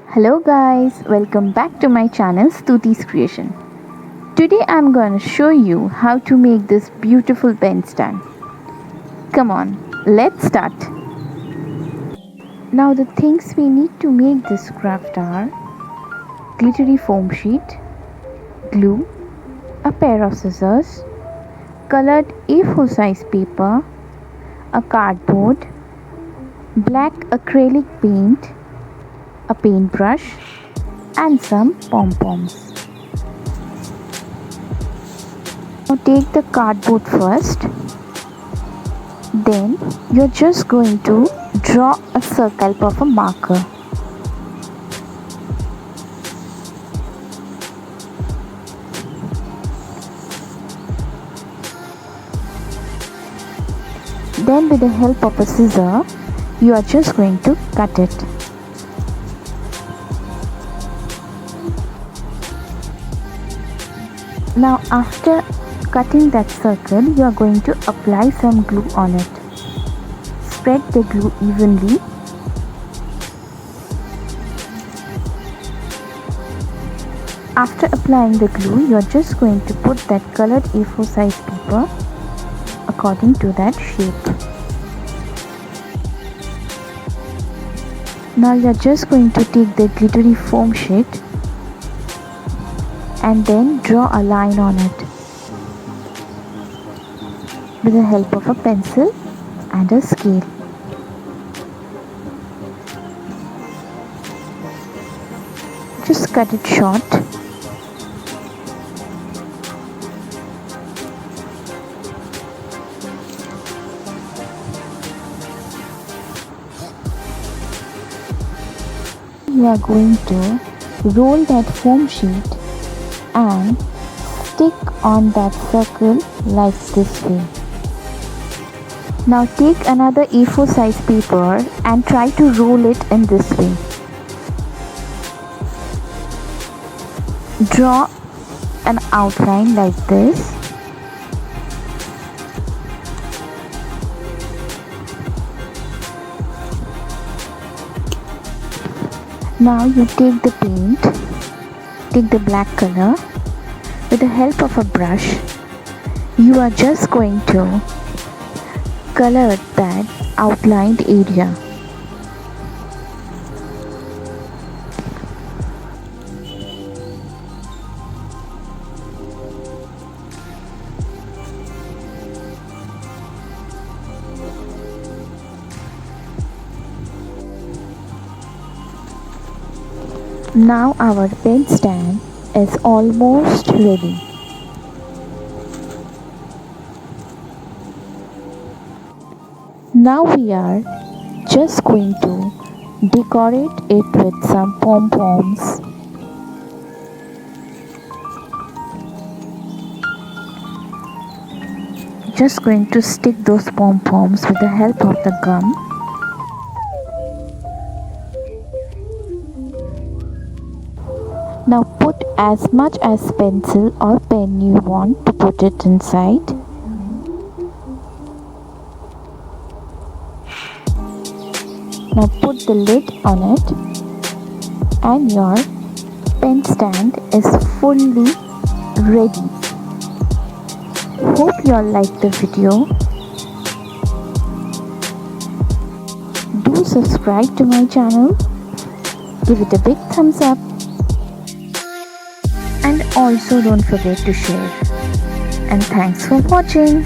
Hello guys, welcome back to my channel Stuti's Creation. Today I'm going to show you how to make this beautiful pen stand. Come on, let's start. Now the things we need to make this craft are glittery foam sheet, glue, a pair of scissors, colored A4 size paper, a cardboard, black acrylic paint, a paintbrush and some pom-poms. Now take the cardboard first. Then you're just going to draw a circle of a marker. Then with the help of a scissor, you are just going to cut it. Now after cutting that circle, you are going to apply some glue on it. Spread the glue evenly. After applying the glue, you are just going to put that colored A4 size paper according to that shape. Now you are just going to take the glittery foam sheet and then draw a line on it with the help of a pencil and a scale. Just cut it short. We are going to roll that foam sheet and stick on that circle like this way. Now take another A4 size paper and try to roll it in this way. Draw an outline like this. Now you take the paint, take the black color. With the help of a brush, you are just going to color that outlined area. Now our pen stand is almost ready. Now we are just going to decorate it with some pom-poms. Just going to stick those pom-poms with the help of the gum. Now put as much as pencil or pen you want to put it inside. Now put the lid on it and your pen stand is fully ready. Hope you all liked the video. Do subscribe to my channel. Give it a big thumbs up. And also don't forget to share. And thanks for watching.